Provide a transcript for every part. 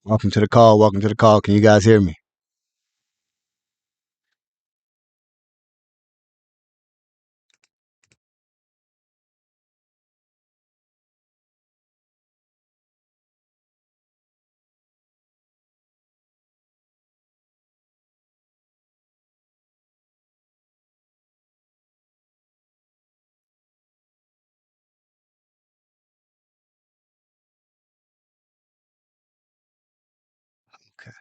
Welcome to the call. Welcome to the call. Can you guys hear me? Okay.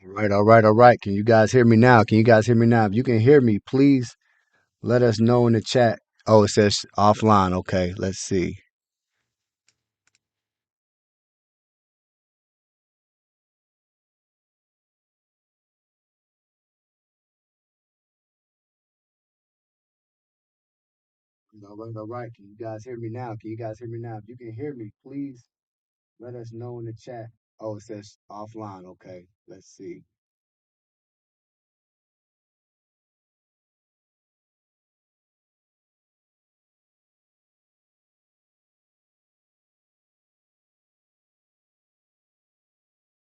All right. All right. All right. Can you guys hear me now? Can you guys hear me now? If you can hear me, please let us know in the chat. Oh, it says offline. Okay. Let's see. All right. All right. Can you guys hear me now? Can you guys hear me now? If you can hear me, please let us know in the chat. Oh, it says offline. Okay. Let's see.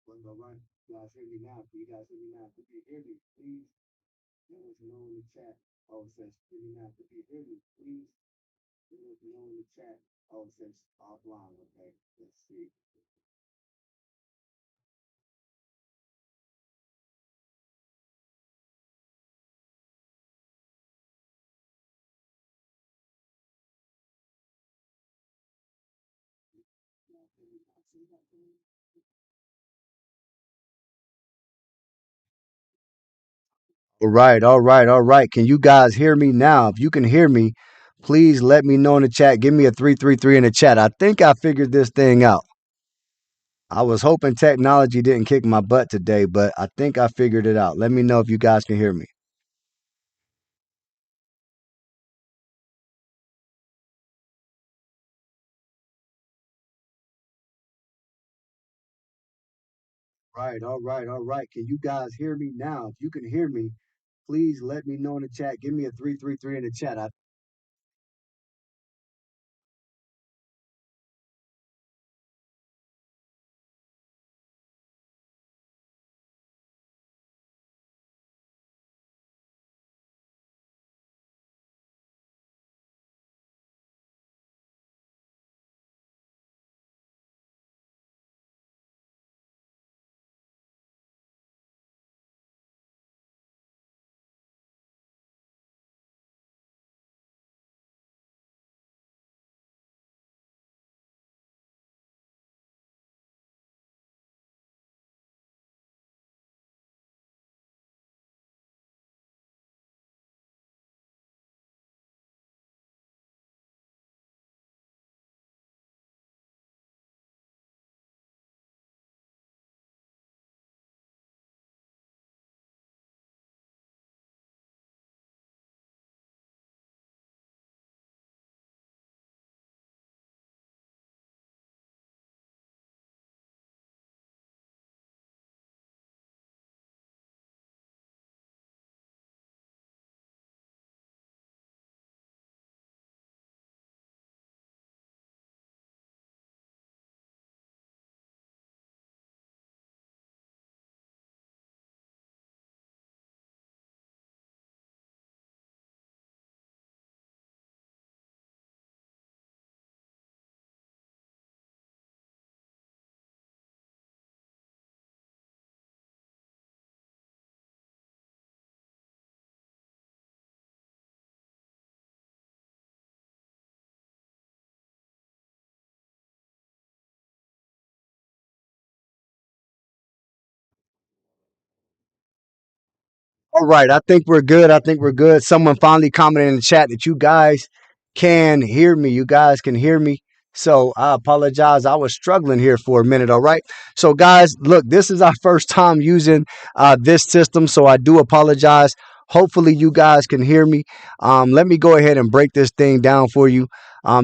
All right. You guys hear me now? Can you guys hear me now? If you can hear me, please let us know in the chat. Oh, it says hear me now. If you can hear me, please let us know in the chat. Oh, it says offline. Okay. Let's see. All right, all right, all right. Can you guys hear me now? If you can hear me, please let me know in the chat. Give me a 333 in the chat. I think I figured this thing out. I was hoping technology didn't kick my butt today, but I think I figured it out. Let me know if you guys can hear me. Right, all right, all right. Can you guys hear me now? If you can hear me, please let me know in the chat. Give me a 333 in the chat. All right, I think we're good. I think we're good. Someone finally commented in the chat that you guys can hear me. You guys can hear me. So I apologize. I was struggling here for a minute. All right. So, guys, look, this is our first time using this system. So I do apologize. Hopefully, you guys can hear me. Let me go ahead and break this thing down for you.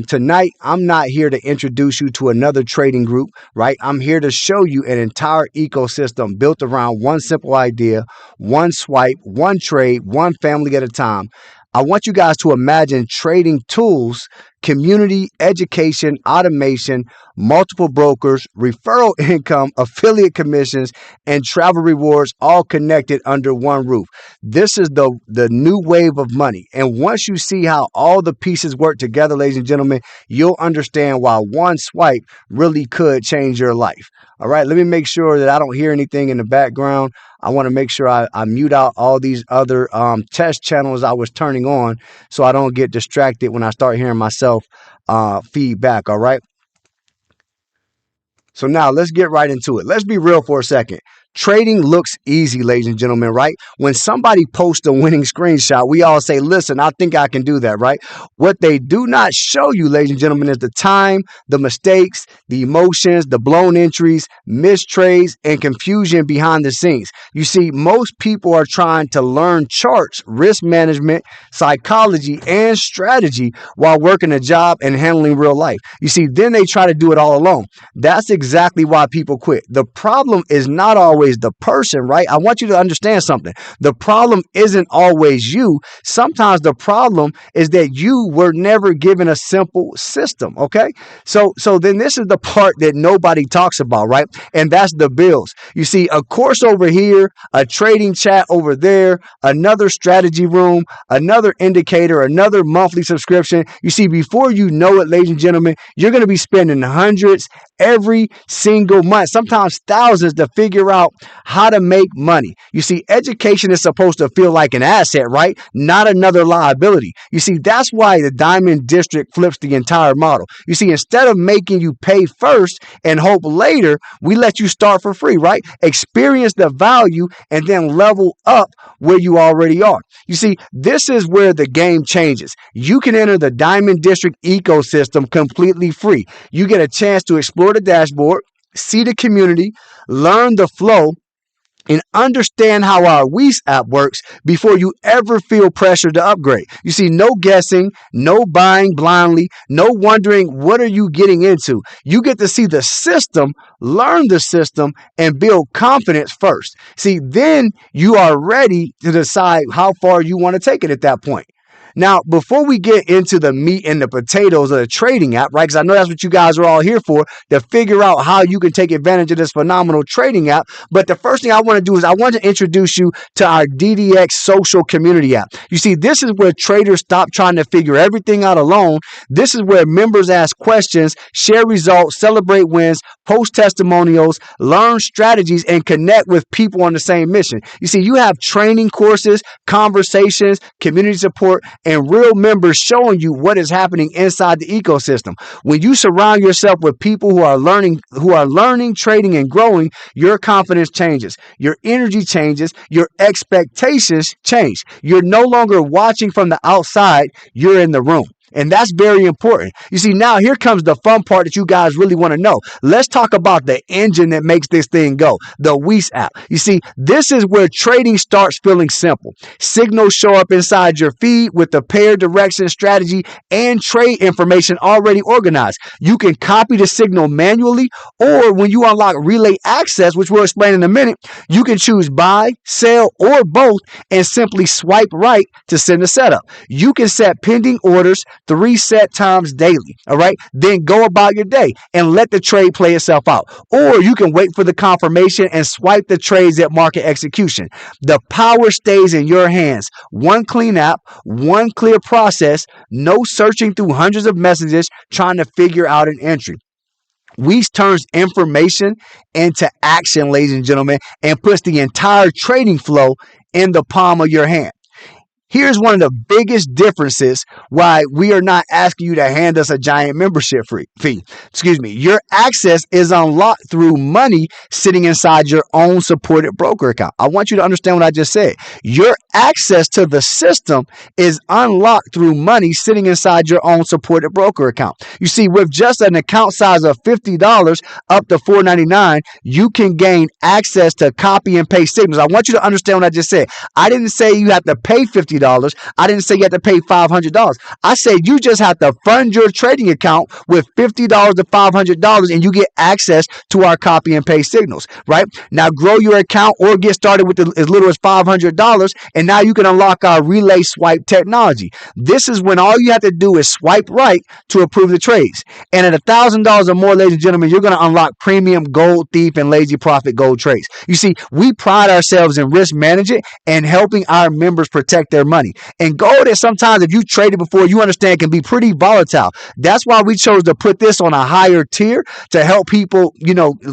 Tonight, I'm not here to introduce you to another trading group, right? I'm here to show you an entire ecosystem built around one simple idea, one swipe, one trade, one family at a time. I want you guys to imagine trading tools, community, education, automation, multiple brokers, referral income, affiliate commissions, and travel rewards all connected under one roof. This is the new wave of money. And once you see how all the pieces work together, ladies and gentlemen, you'll understand why one swipe really could change your life. All right, let me make sure that I don't hear anything in the background. I want to make sure I mute out all these other test channels I was turning on so I don't get distracted when I start hearing myself feedback. All right. So now let's get right into it. Let's be real for a second. Trading looks easy, ladies and gentlemen, right? When somebody posts a winning screenshot, we all say, listen, I think I can do that, right? What they do not show you, ladies and gentlemen, is the time, the mistakes, the emotions, the blown entries, missed trades, and confusion behind the scenes. You see, most people are trying to learn charts, risk management, psychology, and strategy while working a job and handling real life. You see, then they try to do it all alone. That's exactly why people quit. The problem is not always the person, right? I want you to understand something. The problem isn't always you. Sometimes the problem is that you were never given a simple system, okay? So then this is the part that nobody talks about, right? And that's the bills. You see, a course over here, a trading chat over there, another strategy room, another indicator, another monthly subscription. You see, before you know it, ladies and gentlemen, you're going to be spending hundreds every single month, sometimes thousands, to figure out how to make money. You see, education is supposed to feel like an asset, right? Not another liability. You see, that's why the Diamond District flips the entire model. You see, instead of making you pay first and hope later, we let you start for free, right? Experience the value and then level up where you already are. You see, this is where the game changes. You can enter the Diamond District ecosystem completely free. You get a chance to explore the dashboard, see the community, learn the flow, and understand how our Wees app works before you ever feel pressure to upgrade. You see, no guessing, no buying blindly, no wondering what are you getting into. You get to see the system, learn the system, and build confidence first. See, then you are ready to decide how far you want to take it at that point. Now, before we get into the meat and the potatoes of the trading app, right, because I know that's what you guys are all here for, to figure out how you can take advantage of this phenomenal trading app. But the first thing I want to do is I want to introduce you to our Ddx social community app. You see, this is where traders stop trying to figure everything out alone. This is where members ask questions, share results, celebrate wins, post testimonials, learn strategies, and connect with people on the same mission. You see, you have training courses, conversations, community support, and real members showing you what is happening inside the ecosystem. When you surround yourself with people who are learning, trading, and growing, your confidence changes, your energy changes, your expectations change. You're no longer watching from the outside, you're in the room. And that's very important. You see, now here comes the fun part that you guys really want to know. Let's talk about the engine that makes this thing go, the Wees app. You see, this is where trading starts feeling simple. Signals show up inside your feed with the pair direction strategy and trade information already organized. You can copy the signal manually, or when you unlock relay access, which we'll explain in a minute, you can choose buy, sell, or both and simply swipe right to send a setup. You can set pending orders 3 set times daily, all right? Then go about your day and let the trade play itself out. Or you can wait for the confirmation and swipe the trades at market execution. The power stays in your hands. One clean app, one clear process, no searching through hundreds of messages trying to figure out an entry. Wees turns information into action, ladies and gentlemen, and puts the entire trading flow in the palm of your hand. Here's one of the biggest differences why we are not asking you to hand us a giant membership fee. Your access is unlocked through money sitting inside your own supported broker account. I want you to understand what I just said. Your access to the system is unlocked through money sitting inside your own supported broker account. You see, with just an account size of $50 up to $4.99, you can gain access to copy and paste signals. I want you to understand what I just said. I didn't say you have to pay $50. I didn't say you have to pay $500. I said you just have to fund your trading account with $50 to $500 and you get access to our copy and paste signals, right? Now grow your account or get started with as little as $500 and now you can unlock our relay swipe technology. This is when all you have to do is swipe right to approve the trades. And at $1,000 or more, ladies and gentlemen, you're going to unlock premium gold thief and lazy profit gold trades. You see, we pride ourselves in risk management and helping our members protect their money. And gold is sometimes, if you traded before, you understand can be pretty volatile. That's why we chose to put this on a higher tier to help people,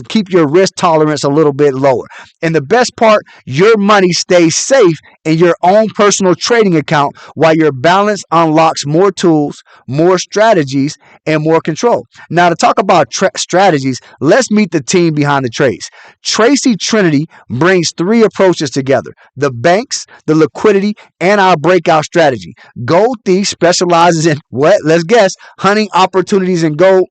keep your risk tolerance a little bit lower. And the best part, your money stays safe in your own personal trading account while your balance unlocks more tools, more strategies, and more control. Now, to talk about strategies, let's meet the team behind the trades. Tracy Trinity brings three approaches together: the banks, the liquidity, and our breakout strategy. Gold Thief specializes in what? Let's guess. Hunting opportunities in gold,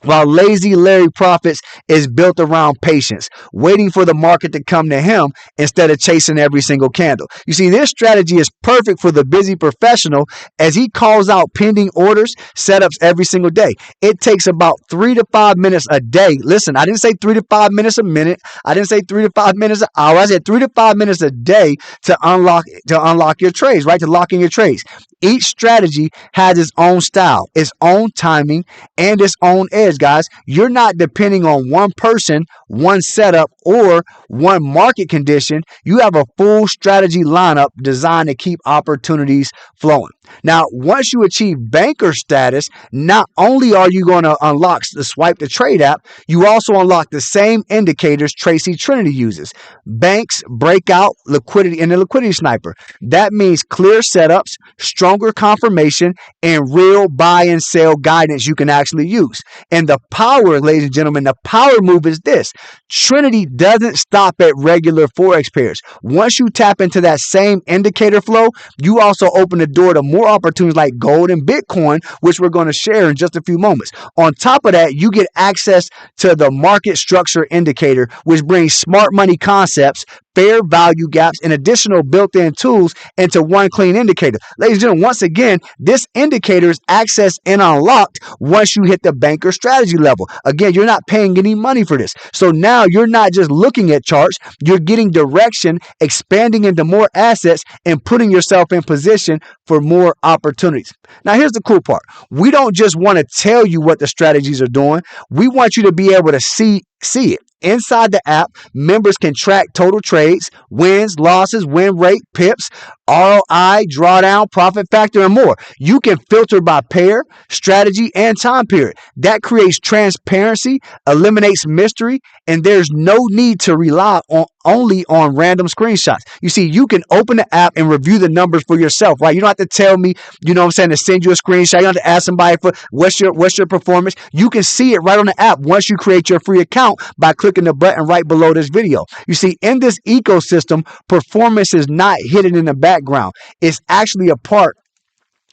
while Lazy Larry Profits is built around patience, waiting for the market to come to him instead of chasing every single candle. You see, this strategy is perfect for the busy professional as he calls out pending orders, setups every single day. It takes about 3 to 5 minutes a day. Listen, I didn't say 3 to 5 minutes a minute. I didn't say 3 to 5 minutes an hour. I said 3 to 5 minutes a day to unlock your trades, right? To lock in your trades. Each strategy has its own style, its own timing, and its own edge, guys. You're not depending on one person, one setup, or one market condition. You have a full strategy lineup designed to keep opportunities flowing. Now, once you achieve banker status, not only are you going to unlock the Swipe to Trade app, you also unlock the same indicators Tracy Trinity uses: banks, breakout, liquidity, and the liquidity sniper. That means clear setups, stronger confirmation, and real buy and sell guidance you can actually use. And the power, ladies and gentlemen, the power move is this: Trinity doesn't stop at regular Forex pairs. Once you tap into that same indicator flow, you also open the door to more opportunities like gold and Bitcoin, which we're going to share in just a few moments. On top of that, you get access to the market structure indicator, which brings smart money concepts, fair value gaps, and additional built-in tools into one clean indicator. Ladies and gentlemen, once again, this indicator is accessed and unlocked once you hit the banker strategy level. Again, you're not paying any money for this. So now you're not just looking at charts, you're getting direction, expanding into more assets, and putting yourself in position for more opportunities. Now, here's the cool part. We don't just want to tell you what the strategies are doing. We want you to be able to see it. Inside the app, members can track total trades, wins, losses, win rate, pips, ROI, drawdown, profit factor, and more. You can filter by pair, strategy, and time period. That creates transparency, eliminates mystery, and there's no need to rely only on random screenshots. You see, you can open the app and review the numbers for yourself, right? You don't have to tell me, to send you a screenshot. You don't have to ask somebody for what's your performance. You can see it right on the app once you create your free account by clicking the button right below this video. You see, in this ecosystem, performance is not hidden in the background. It's actually a part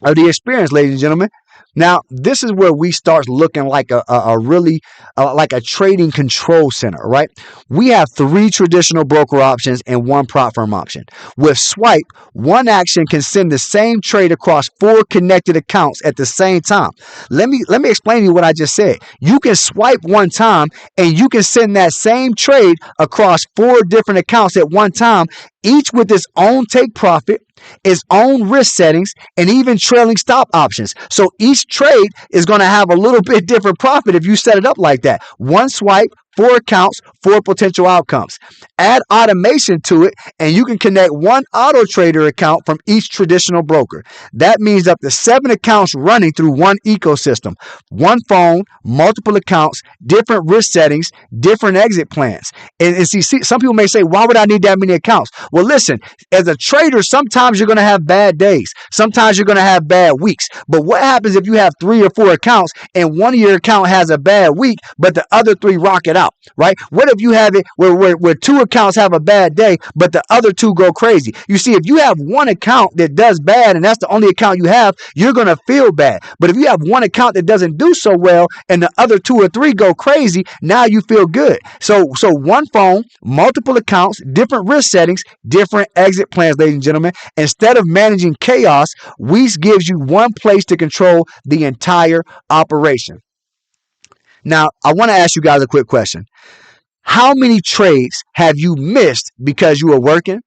of the experience, ladies and gentlemen. Now, this is where we start looking like like a trading control center, right? We have 3 traditional broker options and 1 prop firm option. With Swipe, one action can send the same trade across 4 connected accounts at the same time. Let me explain to you what I just said. You can swipe one time and you can send that same trade across 4 different accounts at one time, each with its own take profit, its own risk settings, and even trailing stop options. So each trade is going to have a little bit different profit if you set it up like that. One swipe, 4 accounts, 4 potential outcomes. Add automation to it, and you can connect one auto trader account from each traditional broker. That means up to 7 accounts running through one ecosystem, one phone, multiple accounts, different risk settings, different exit plans. And see, some people may say, why would I need that many accounts? Well, listen, as a trader, sometimes you're going to have bad days. Sometimes you're going to have bad weeks. But what happens if you have 3 or 4 accounts and one of your account has a bad week, but the other 3 rock it out, right? What if you have it where 2 accounts have a bad day, but the other 2 go crazy? You see, if you have one account that does bad and that's the only account you have, you're going to feel bad. But if you have one account that doesn't do so well and the other 2 or 3 go crazy, now you feel good. So one phone, multiple accounts, different risk settings, different exit plans, ladies and gentlemen. Instead of managing chaos, Weiss gives you one place to control the entire operation. Now, I want to ask you guys a quick question. How many trades have you missed because you were working,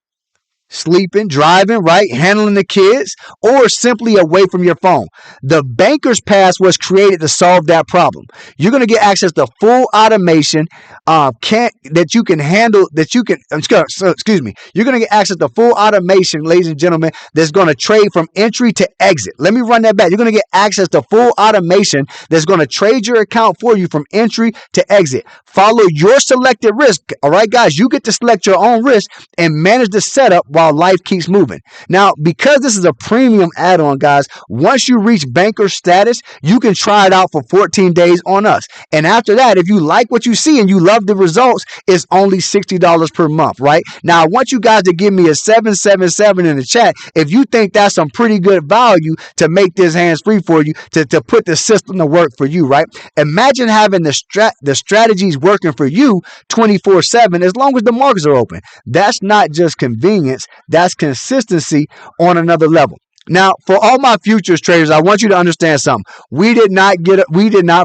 sleeping, driving, right? Handling the kids, or simply away from your phone? The banker's pass was created to solve that problem. You're going to get access to full automation that you can handle, You're going to get access to full automation, ladies and gentlemen, that's going to trade from entry to exit. Let me run that back. You're going to get access to full automation that's going to trade your account for you from entry to exit. Follow your selected risk. All right, guys, you get to select your own risk and manage the setup while life keeps moving. Now, because this is a premium add-on, guys, once you reach banker status, you can try it out for 14 days on us. And after that, if you like what you see and you love the results, it's only $60 per month, right? Now, I want you guys to give me a 777 in the chat if you think that's some pretty good value to make this hands-free for you, to put the system to work for you, right? Imagine having the strategies working for you 24/7 as long as the markets are open. That's not just convenience, that's consistency on another level. Now, for all my futures traders, I want you to understand something. We did not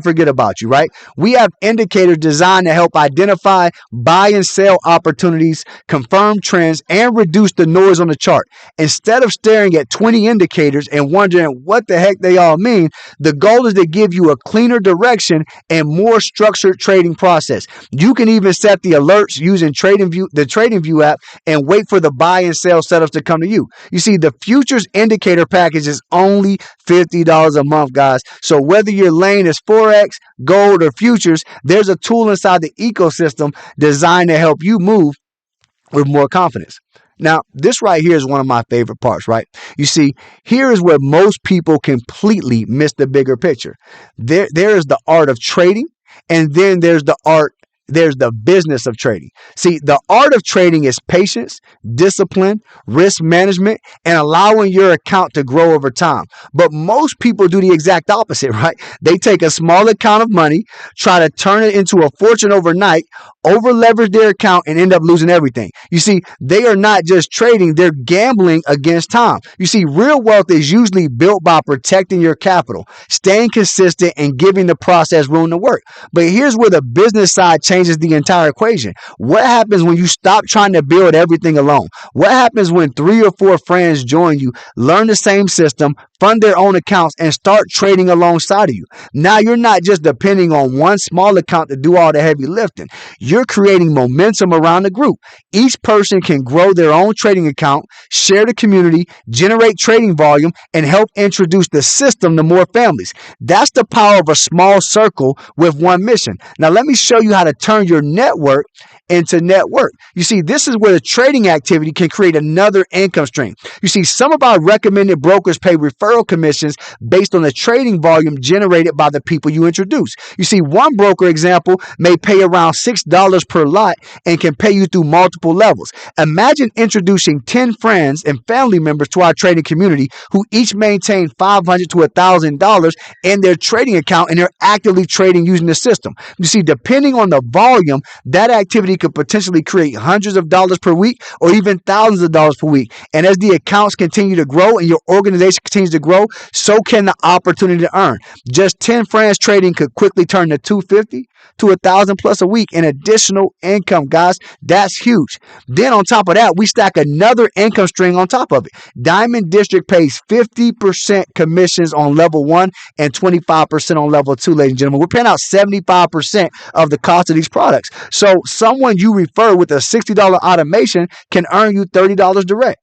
forget about you, right? We have indicators designed to help identify buy and sell opportunities, confirm trends, and reduce the noise on the chart. Instead of staring at 20 indicators and wondering what the heck they all mean, the goal is to give you a cleaner direction and more structured trading process. You can even set the alerts using the TradingView app and wait for the buy and sell setups to come to you. You see, the futures indicator package is only $50 a month, guys. So whether your lane is Forex, gold, or futures, there's a tool inside the ecosystem designed to help you move with more confidence. Now, this right here is one of my favorite parts, right? You see, here is where most people completely miss the bigger picture. There is the art of trading, and then there's the business of trading. See, the art of trading is patience, discipline, risk management, and allowing your account to grow over time. But most people do the exact opposite, right? They take a small account of money, try to turn it into a fortune overnight, over leverage their account, and end up losing everything. You see, they are not just trading, they're gambling against time. You see, real wealth is usually built by protecting your capital, staying consistent, and giving the process room to work. But here's where the business side changes the entire equation. What happens when you stop trying to build everything alone? What happens when 3 or 4 friends join you, learn the same system, fund their own accounts, and start trading alongside of you? Now you're not just depending on one small account to do all the heavy lifting. You're creating momentum around the group. Each person can grow their own trading account, share the community, generate trading volume, and help introduce the system to more families. That's the power of a small circle with one mission. Now let me show you how to turn your network into network. You see, this is where the trading activity can create another income stream. You see, some of our recommended brokers pay referral commissions based on the trading volume generated by the people you introduce. You see, one broker example may pay around $6 per lot and can pay you through multiple levels. Imagine introducing 10 friends and family members to our trading community who each maintain $500 to $1,000 in their trading account, and they're actively trading using the system. You see, depending on the volume, that activity could potentially create hundreds of dollars per week or even thousands of dollars per week. And as the accounts continue to grow and your organization continues to grow, so can the opportunity to earn. Just 10 friends trading could quickly turn to 250, to $1,000+ a week in additional income, guys. That's huge. Then on top of that, we stack another income stream on top of it. Diamond District pays 50% commissions on level 1 and 25% on level 2, ladies and gentlemen. We're paying out 75% of the cost of these products. So someone you refer with a $60 automation can earn you $30 direct.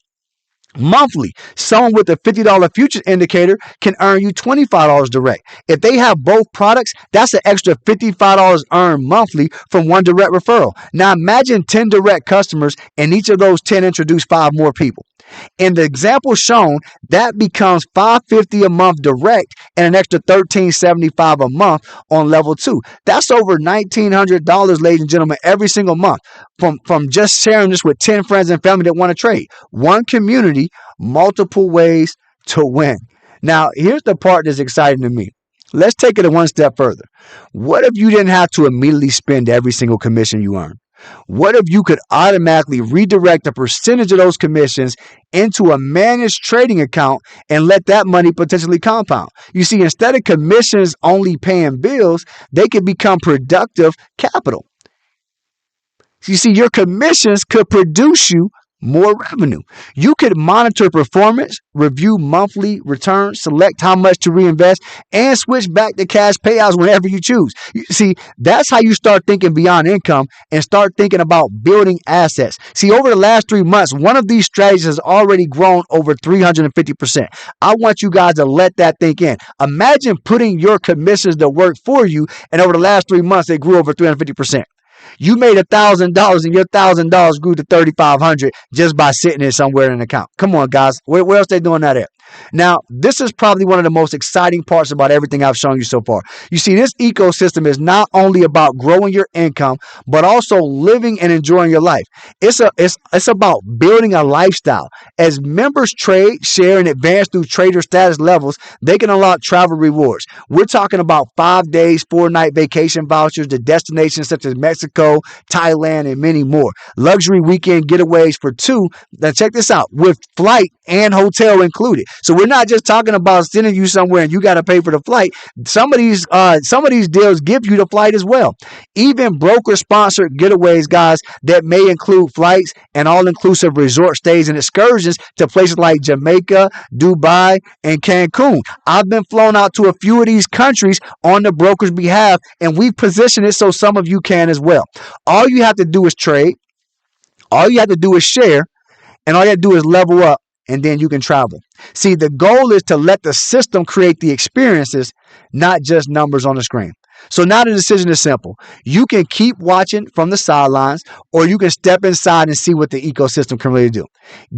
Monthly, someone with a $50 futures indicator can earn you $25 direct. If they have both products, that's an extra $55 earned monthly from one direct referral. Now imagine 10 direct customers and each of those 10 introduce 5 more people. In the example shown, that becomes $550 a month direct and an extra $1375 a month on level 2. That's over $1,900, ladies and gentlemen, every single month from just sharing this with 10 friends and family that want to trade. One community, multiple ways to win. Now, here's the part that's exciting to me. Let's take it one step further. What if you didn't have to immediately spend every single commission you earn? What if you could automatically redirect a percentage of those commissions into a managed trading account and let that money potentially compound? You see, instead of commissions only paying bills, they could become productive capital. You see, your commissions could produce you more revenue. You could monitor performance, review monthly returns, select how much to reinvest, and switch back to cash payouts whenever you choose. You see, that's how you start thinking beyond income and start thinking about building assets. See, over the last 3 months, one of these strategies has already grown over 350%. I want you guys to let that think in. Imagine putting your commissions to work for you, and over the last 3 months, they grew over 350%. You made $1,000 and your $1,000 grew to $3,500 just by sitting it somewhere in an account. Come on, guys. Where else they doing that at? Now, this is probably one of the most exciting parts about everything I've shown you so far. You see, this ecosystem is not only about growing your income, but also living and enjoying your life. It's about building a lifestyle. As members trade, share, and advance through trader status levels, they can unlock travel rewards. We're talking about 5 days, 4-night vacation vouchers to destinations such as Mexico, Thailand, and many more. Luxury weekend getaways for 2. Now check this out, with flight and hotel included. So we're not just talking about sending you somewhere and you got to pay for the flight. Some of these deals give you the flight as well. Even broker sponsored getaways, guys, that may include flights and all-inclusive resort stays and excursions to places like Jamaica, Dubai, and Cancun. I've been flown out to a few of these countries on the broker's behalf, and we've positioned it so some of you can as well. All you have to do is trade. All you have to do is share. And all you have to do is level up, and then you can travel. See, the goal is to let the system create the experiences, not just numbers on the screen. So now the decision is simple. You can keep watching from the sidelines, or you can step inside and see what the ecosystem can really do.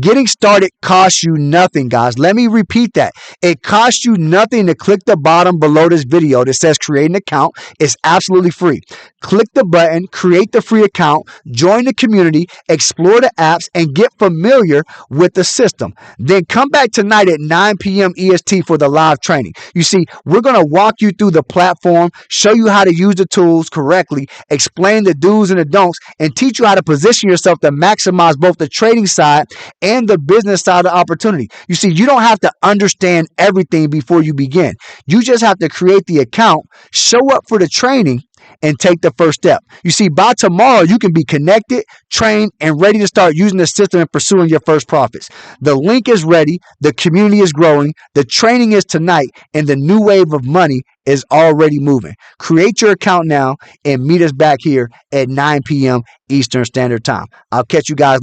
Getting started costs you nothing, guys. Let me repeat that. It costs you nothing to click the bottom below this video that says create an account. It's absolutely free. Click the button, create the free account, join the community, explore the apps, and get familiar with the system. Then come back tonight at 9 p.m. EST for the live training. You see, we're going to walk you through the platform, show you how to use the tools correctly, explain the do's and the don'ts, and teach you how to position yourself to maximize both the trading side and the business side of the opportunity. You see, you don't have to understand everything before you begin. You just have to create the account, show up for the training, and take the first step. You see, by tomorrow, you can be connected, trained, and ready to start using the system and pursuing your first profits. The link is ready. The community is growing. The training is tonight, and the new wave of money is already moving. Create your account now and meet us back here at 9 p.m. Eastern Standard Time. I'll catch you guys later.